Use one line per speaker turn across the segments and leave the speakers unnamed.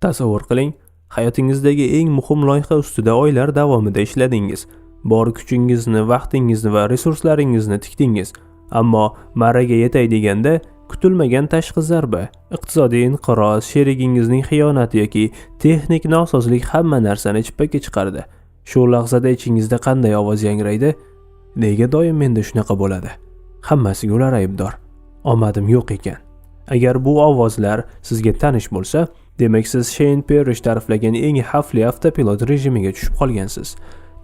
Tasavvur qiling, hayotingizdagi eng muhim loyiha ustida oylar davomida ishladingiz. Bor kuchingizni, vaqtingizni va resurslaringizni tikdingiz. Ammo marraga yetay deganda kutilmagan tashqi zarba, iqtisodiy inqiroz, sherigingizning xiyonati yoki texnik nosozlik hamma narsani chippakka chiqardi. Shu lahzada ichingizda qanday ovoz yangraydi? Nega doim menda shunaqa bo'ladi? Hammasiga ular aybdor. Omadim yo'q ekan. Agar bu ovozlar sizga tanish bo'lsa, demak siz Shane Parrish ta'riflagan eng xavfli avtopilot rejimiga tushib qolgansiz.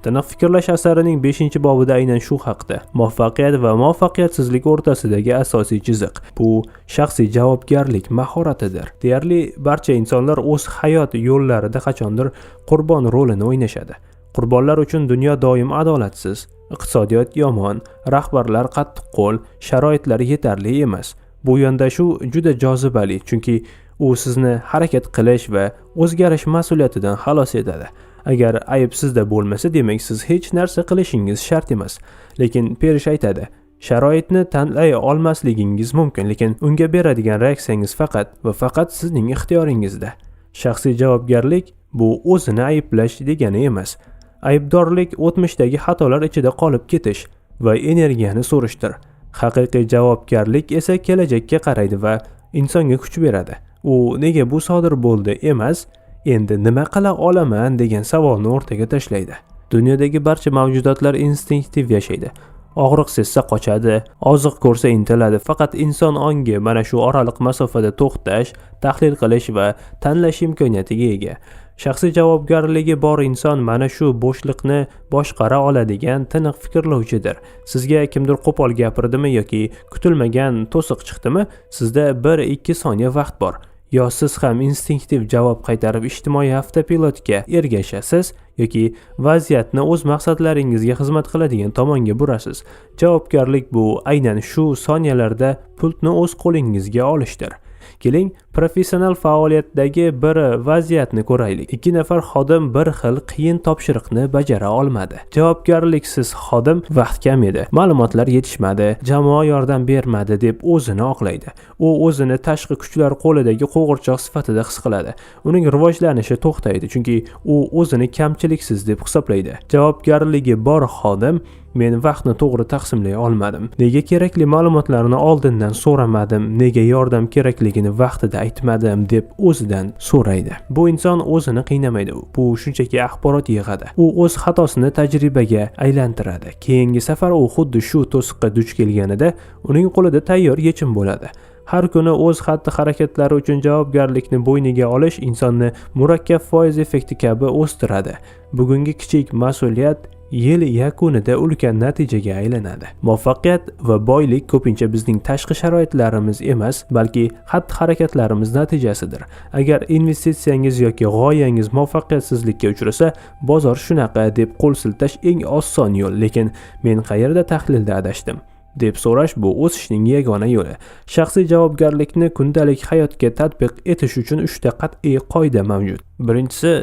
Tiniq fikrlash asarining 5-bobida aynan shu haqda. Muvaffaqiyat va muvaffaqiyatsizlik o'rtasidagi asosiy chiziq bu shaxsiy javobgarlik mahoratidir. Deyarli barcha insonlar o'z hayot yo'llarida qachondir qurbon rolini o'ynashadi. Qurbonlar uchun dunyo doim adolatsiz, iqtisodiyot yomon, rahbarlar qattiqqo'l, sharoitlar yetarli emas. Bu yondashuv juda jozibali, chunki u sizni harakat qilish va o'zgarish mas'uliyatidan xalos etadi. Agar ayb sizda bo'lmasa, demak siz hech narsa qilishingiz shart emas. Lekin Parrish aytadi, sharoitni tanlay olmasligingiz mumkin, lekin unga beradigan reaksiyangiz faqat va faqat sizning ixtiyoringizda. Shaxsiy javobgarlik bu o'zini ayblash degani emas. Aybdorlik o'tmishdagi xatolar ichida qolib ketish va energiyani so'rishdir. Haqiqiy javobgarlik esa kelajakka qaraydi va insonga kuch beradi. U nega bu sodir bo'ldi emas, endi nima qila olaman degan savolni o'rtaga tashlaydi. Dunyodagi barcha mavjudotlar instinktiv yashaydi. Og'riq sezsa qochadi, oziq ko'rsa intiladi. Faqat inson ongi mana shu oraliq masofada to'xtash, tahlil qilish va tanlash imkoniyatiga ega. Shaxsiy javobgarligi bor inson mana shu bo'shliqni boshqara oladigan tiniq fikrlovchidir. Sizga kimdir qo'pol gapirdimi yoki kutilmagan to'siq chiqdimi, sizda 1-2 soniya vaqt bor. Yo siz ham instinktiv javob qaytarib ijtimoiy avtopilotga ergashasiz yoki vaziyatni o'z maqsadlaringizga xizmat qiladigan tomonga burasiz. Javobgarlik bu aynan shu soniyalarda pultni o'z qo'lingizga olishdir. Keling, professional faoliyatdagi bir vaziyatni ko'raylik. 2 nafar xodim bir xil qiyin topshiriqni bajara olmadi. Javobgarliksiz xodim vaqt kam edi, ma'lumotlar yetishmadi, jamoa yordam bermadi deb o'zini oqlaydi. U o'zini tashqi kuchlar qo'lidagi qo'g'irchoq sifatida his qiladi. Uning rivojlanishi to'xtaydi, chunki u o'zini kamchiliksiz deb hisoblaydi. Javobgarligi bor xodim men vaqtni to'g'ri taqsimlay olmadim. Nega kerakli ma'lumotlarni oldindan so'ramadim? Nega yordam kerakligini vaqtida aytmadim deb o'zidan so'raydi. Bu inson o'zini qiynamaydi. Bu shunchaki axborot yig'adi. U o'z xatosini tajribaga aylantiradi. Keyingi safar u xuddi shu to'siqqa duch kelganida uning qo'lida tayyor yechim bo'ladi. Har kuni o'z xatti-harakatlari uchun javobgarlikni bo'yniga olish insonni murakkab foiz effekti kabi o'stiradi. Bugungi kichik mas'uliyat yil yakunida ulkan natijaga aylanadi. Muvaffaqiyat va boylik ko'pincha bizning tashqi sharoitlarimiz emas, balki xatti-harakatlarimiz natijasidir. Agar investitsiyangiz yoki g'oyangiz muvaffaqiyatsizlikka uchrasa, bozor shunaqa deb qo'l siltash eng oson yo'l, lekin men qayerda tahlilda adashdim deb so'rash bu o'sishning yagona yo'li. Shaxsiy javobgarlikni kundalik hayotga tatbiq etish uchun 3 ta qat'iy qoida mavjud. Birinchisi,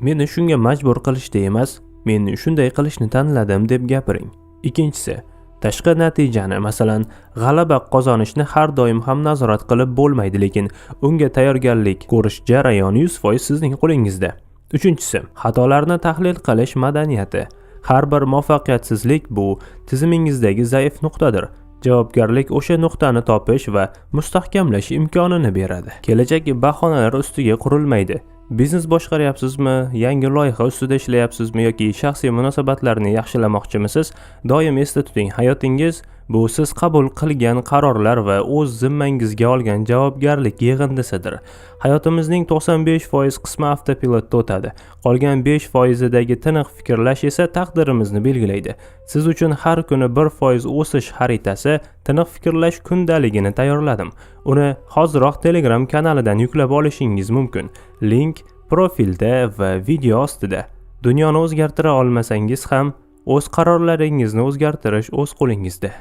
meni shunga majbur qilishda emas, men shunday qilishni tanladim deb gapiring. Ikkinchisi, tashqi natijani, masalan, g'alaba qozonishni har doim ham nazorat qilib bo'lmaydi, lekin unga tayyorgarlik ko'rish jarayoni 100% sizning qo'lingizda. Uchinchisi, xatolarni tahlil qilish madaniyati. Har bir muvaffaqiyatsizlik bu tizimingizdagi zaif nuqtadir. Javobgarlik o'sha nuqtani topish va mustahkamlash imkonini beradi. Kelajak bahonalar ustiga qurilmaydi. Biznes boshqaryapsizmi, yangi loyiha ustida ishlayapsizmi yoki shaxsiy munosabatlarni yaxshilamoqchimisiz? Doim esda tuting, hayotingiz bu siz qabul qilgan qarorlar va o'z zimmangizga olgan javobgarlik yig'indisidir. Hayotimizning 95% qismi avtopilotda o'tadi. Qolgan 5%dagi tiniq fikrlash esa taqdirimizni belgilaydi. Siz uchun har kuni 1% o'sish xaritasi tiniq fikrlash kundaligini tayyorladim. Uni hoziroq Telegram kanalidan yuklab olishingiz mumkin. Link profilda va video ostida. Dunyoni o'zgartira olmasangiz ham o'z qarorlaringizni o'zgartirish o'z qo'lingizda.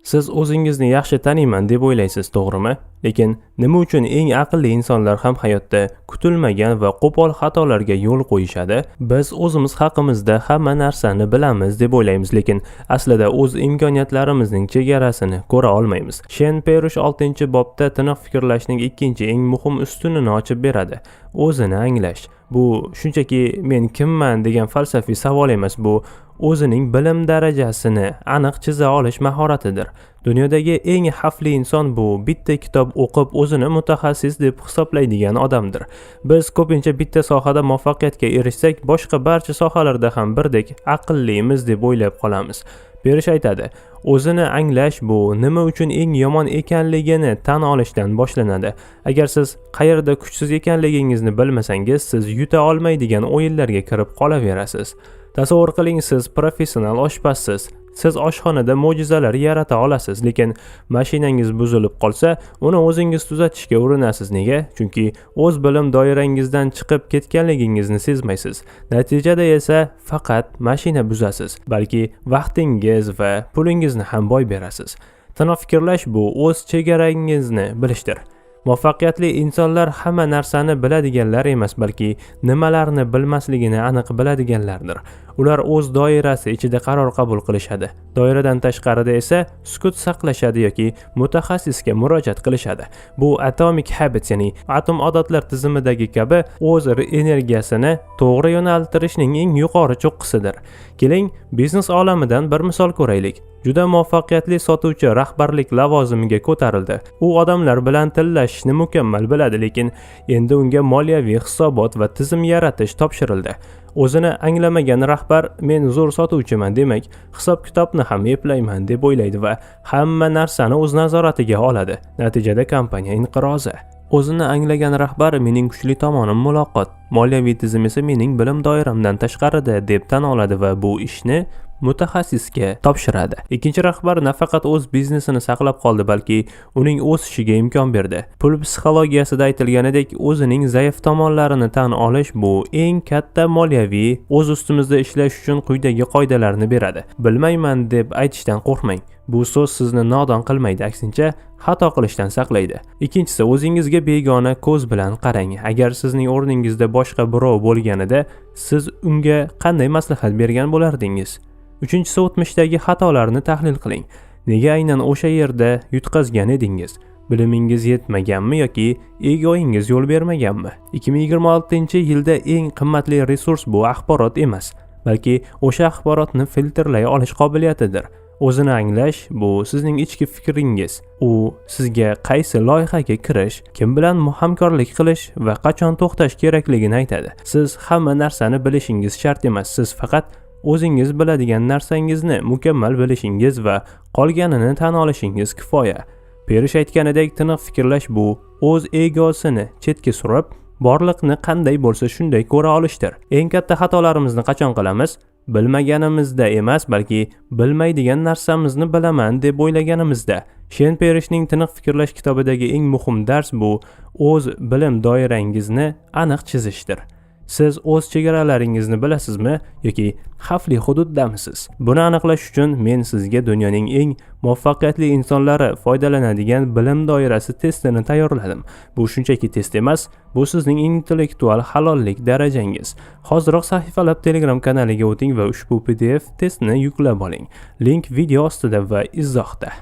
Siz o'zingizni yaxshi taniyman deb o'ylaysiz, to'g'rimi? Lekin nima uchun eng aqlli insonlar ham hayotda kutilmagan va qo'pol xatolarga yo'l qo'yishadi? Biz o'zimiz haqimizda hamma narsani bilamiz deb o'ylaymiz, lekin aslida o'z imkoniyatlarimizning chegarasini ko'ra olmaymiz. Shen Perish 6-bobda tiniq fikrlashning ikkinchi eng muhim ustunini ochib beradi. O'zini anglash. Bu shunchaki men kimman degan falsafiy savol emas, bu o'zining bilim darajasini aniq chiza olish mahoratidir. Dunyodagi eng xavfli inson bu bitta kitob o'qib o'zini mutaxassis deb hisoblaydigan odamdir. Biz ko'pincha bitta sohada muvaffaqiyatga erishsak, boshqa barcha sohalarda ham birdek aqllimiz deb o'ylab qolamiz. Perish aytadi, o'zini anglash bu nima uchun eng yomon ekanligini tan olishdan boshlanadi. Agar siz qayerda kuchsiz ekanligingizni bilmasangiz, siz yuta olmaydigan o'yinlarga kirib qolaverasiz. Tasavvur qiling, siz professional oshpazsiz. Siz oshxonada mo'jizalar yarata olasiz, lekin mashinangiz buzilib qolsa, uni o'zingiz tuzatishga urinasiz. Nega? Chunki o'z bilim doirangizdan chiqib ketganligingizni sezmaysiz. Natijada esa faqat mashina buzasiz, balki vaqtingiz va pulingizni ham boy berasiz. Tiniq fikrlash bu o'z chegarangizni bilishdir. Muvaffaqiyatli insonlar hamma narsani biladiganlar emas, balki nimalarni bilmasligini aniq biladiganlardir. Ular o'z doirasi ichida qaror qabul qilishadi. Doiradan tashqarida esa sukut saqlashadi yoki mutaxassisga murojaat qilishadi. Bu atomic habits, ya'ni atom odatlar tizimidagi kabi o'z energiyasini to'g'ri yo'naltirishning eng yuqori cho'qqisidir. Keling, biznes olamidan bir misol ko'raylik. Juda muvaffaqiyatli sotuvchi rahbarlik lavozimiga ko'tarildi. U odamlar bilan tillashishni mukammal biladi, lekin endi unga moliyaviy hisobot va tizim yaratish topshirildi. O'zini anglamagan rahbar men zo'r sotuvchiman, demak hisob-kitobni ham eplayman deb o'ylaydi va hamma narsani o'z nazoratiga oladi. Natijada kompaniya inqirozi. O'zini anglagan rahbar mening kuchli tomonim muloqot, moliyaviy tizim esa mening bilim doiramdan tashqarida deb tan oladi va bu ishni mutaxassisga topshiradi. Ikkinchi rahbar nafaqat o'z biznesini saqlab qoldi, balki uning o'sishiga imkon berdi. Pul psixologiyasida aytilganidek, o'zining zaif tomonlarini tan olish bu eng katta moliyaviy o'z ustimizda ishlash uchun quyidagi qoidalarni beradi. Bilmayman deb aytishdan qo'rqmang. Bu so'z sizni nodon qilmaydi, aksincha xato qilishdan saqlaydi. Ikkinchisi, o'zingizga begona ko'z bilan qarang. Agar sizning o'rningizda boshqa birov bo'lganida, siz unga qanday maslahat bergan bo'lardingiz? Uchinchisi, o'tmishdagi xatolarni tahlil qiling. Nega aynan o'sha yerda yutqazgan edingiz? Bilimingiz yetmaganmi yoki egoingiz yo'l bermaganmi? 2026-yilda eng qimmatli resurs bu axborot emas, balki o'sha axborotni filtrlay olish qobiliyatidir. O'zini anglash bu sizning ichki fikringiz. U sizga qaysi loyihaga kirish, kim bilan hamkorlik qilish va qachon to'xtash kerakligini aytadi. Siz hamma narsani bilishingiz shart emas, siz faqat o'zingiz biladigan narsangizni mukammal bilishingiz va qolganini tan olishingiz kifoya. Perish aytganidek, tiniq fikrlash bu o'z egosini chetga surib, borliqni qanday bo'lsa shunday ko'ra olishdir. Eng katta xatolarimizni qachon qilamiz? Bilmaganimizda emas, balki bilmaydigan narsamizni bilaman deb o'ylaganimizda. Shen Perishning tiniq fikrlash kitobidagi eng muhim dars bu o'z bilim doirangizni aniq chizishdir. Siz o'z chegaralaringizni bilasizmi yoki xavfli hududdamisiz? Buni aniqlash uchun men sizga dunyoning eng muvaffaqiyatli insonlari foydalanadigan bilim doirasi testini tayyorladim. Bu shunchaki test emas, bu sizning intellektual halollik darajangiz. Hoziroq sahifalab Telegram kanaliga o'ting va ushbu PDF testni yuklab oling. Link video ostida va izohda.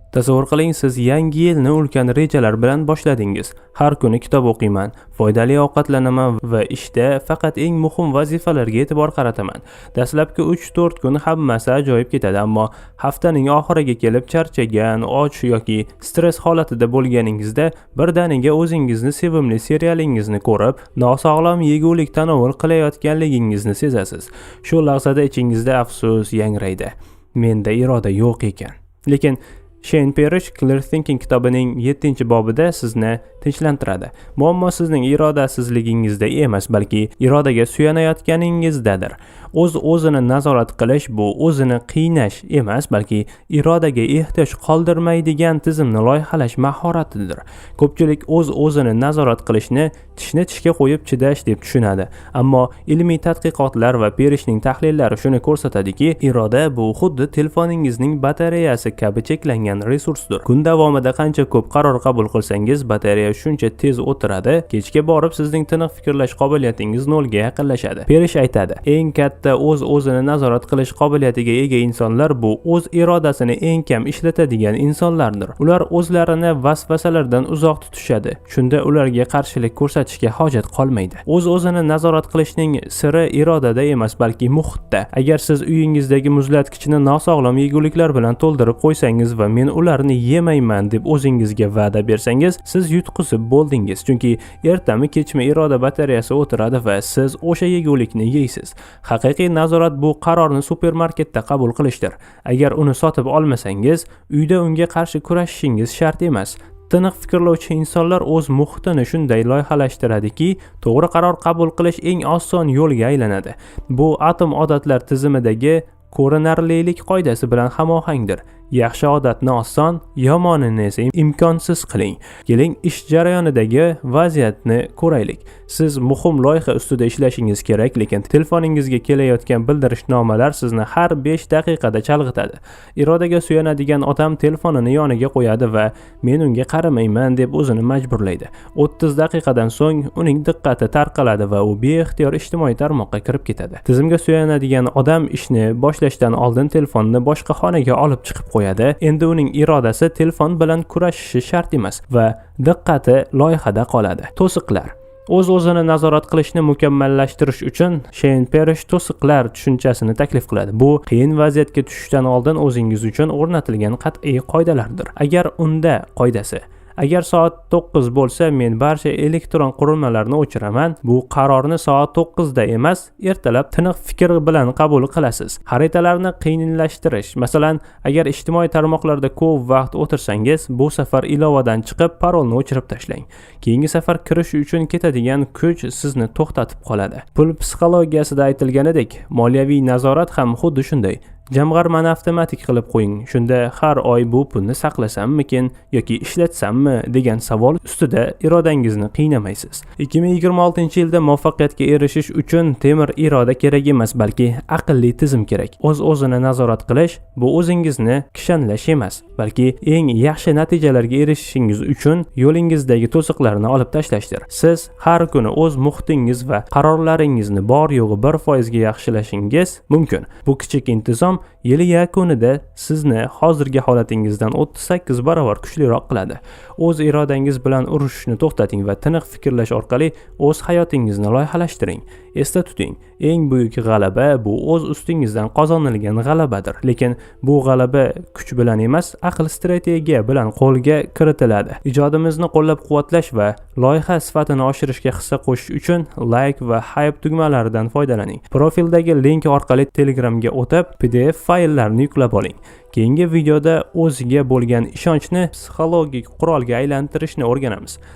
Tasavvur qiling, siz yangi yilni ulkan rejalar bilan boshladingiz. Har kuni kitob o'qiyman, foydali ovqatlanaman va ishda faqat eng muhim vazifalarga e'tibor qarataman. Dastlabki 3-4 kun hammasi ajoyib ketadi, ammo haftaning oxiriga kelib charchagan, och yoki stress holatida bo'lganingizda birdaniga o'zingizni sevimli serialingizni ko'rib, nosog'lom yegulik tanovul qilayotganligingizni sezasiz. Shu lahzada ichingizda afsus yangraydi. Menda iroda yo'q ekan. Lekin Shane Parrish Clear Thinking kitobining 7-bobida sizni tinchlantiradi. Muammo sizning irodasizligingizda emas, balki irodaga suyanayotganingizdadir. O'z-o'zini nazorat qilish bu o'zini qiynash emas, balki irodaga ehtiyoj qoldirmaydigan tizimni loyihalash mahoratidir. Ko'pchilik o'z-o'zini nazorat qilishni tishni tishga qo'yib chidash deb tushunadi. Ammo ilmiy tadqiqotlar va Parrishning tahlillari shuni ko'rsatadiki, iroda bu xuddi telefoningizning batareyasi kabi cheklangan resursdir. Kun davomida qancha ko'p qaror qabul qilsangiz, batareya shuncha tez o'tiradi, kechga borib sizning tiniq fikrlash qobiliyatingiz nolga yaqinlashadi. Parrish aytadi, eng katta o'z-o'zini nazorat qilish qobiliyatiga ega insonlar bu o'z irodasini eng kam ishlatadigan insonlardir. Ular o'zlarini vasvasalardan uzoq tutishadi. Shunda ularga qarshilik ko'rsatishga hojat qolmaydi. O'z-o'zini nazorat qilishning siri irodada emas, balki muhitda. Agar siz uyingizdagi muzlatkichni nosog'lom yeguliklar bilan to'ldirib qo'ysangiz va men ularni yemayman deb o'zingizga va'da bersangiz, siz yutqizib bo'ldingiz. Chunki ertami kechmi iroda batareyasi o'tiradi va siz o'sha yegulikni yeysiz. Haqiqiy nazorat bu qarorni supermarketda qabul qilishdir. Agar uni sotib olmasangiz, uyda unga qarshi kurashishingiz shart emas. Tiniq fikrlovchi insonlar o'z muhitini shunday loyihalashtiradiki, to'g'ri qaror qabul qilish eng oson yo'lga aylanadi. Bu atom odatlar tizimidagi ko'rinarlilik qoidasi bilan hamohangdir. Yaxshi odatni oson, yomonini esa imkonsiz qiling. Keling, ish jarayonidagi vaziyatni ko'raylik. Siz muhim loyiha ustida ishlashingiz kerak, lekin telefoningizga kelayotgan bildirishnomalar sizni har 5 daqiqada chalg'itadi. Irodaga suyanadigan odam telefonini yoniga qo'yadi va men unga qaramayman deb o'zini majburlaydi. 30 daqiqadan so'ng uning diqqati tarqaladi va u beixtiyor ijtimoiy tarmoqqa kirib ketadi. Tizimga suyanadigan odam ishni boshlashdan oldin telefonni boshqa xonaga olib chiqib qo'yadi. Endi uning irodasi telefon bilan kurashishi shart emas va diqqati loyihada qoladi. To'siqlar. O'z-o'zini nazorat qilishni mukammallashtirish uchun Shane Parrish to'siqlar tushunchasini taklif qiladi. Bu qiyin vaziyatga tushishdan oldin o'zingiz uchun o'rnatilgan qat'iy qoidalardir. Agar unda qoidasi Agar soat 9 bo'lsa, men barcha elektron qurilmalarni o'chiraman. Bu qarorni soat 9 da emas, ertalab tiniq fikr bilan qabul qilasiz. Xaritalarni qiyinlashtirish. Masalan, agar ijtimoiy tarmoqlarda ko'p vaqt o'tirsangiz, bu safar ilovadan chiqib, parolni o'chirib tashlang. Keyingi safar kirish uchun ketadigan kuch sizni to'xtatib qoladi. Pul psixologiyasida aytilganidek, moliyaviy nazorat ham xuddi shunday. Jamg'armani avtomatik qilib qo'ying. Shunda har oy bu pulni saqlasammikin yoki ishlatsammi degan savol ustida irodangizni qiynamaysiz. 2026-yilda muvaffaqiyatga erishish uchun temir iroda kerak emas, balki aqlli tizim kerak. O'z-o'zini nazorat qilish bu o'zingizni kishanlash emas, balki eng yaxshi natijalarga erishishingiz uchun yo'lingizdagi to'siqlarni olib tashlashdir. Siz har kuni o'z muhitingiz va qarorlaringizni bor yo'g'i 1% ga yaxshilashingiz mumkin. Bu kichik intizom yili yakunida sizni hozirgi holatingizdan 38 barobar kuchliroq qiladi. O'z irodangiz bilan urushishni to'xtating va tiniq fikrlash orqali o'z hayotingizni loyihalashtiring. Esda tuting, eng buyuk g'alaba bu o'z ustingizdan qozonilgan g'alabadir. Lekin bu g'alaba kuch bilan emas, aql strategiya bilan qo'lga kiritiladi. Ijodimizni qo'llab-quvvatlash va loyiha sifatini oshirishga hissa qo'shish uchun like va hype tugmalaridan foydalaning. Profildagi link orqali Telegramga o'tib, PDF fayllarni yuklab oling. Keyingi videoda o'ziga bo'lgan ishonchni psixologik qurolga aylantirishni o'rganamiz.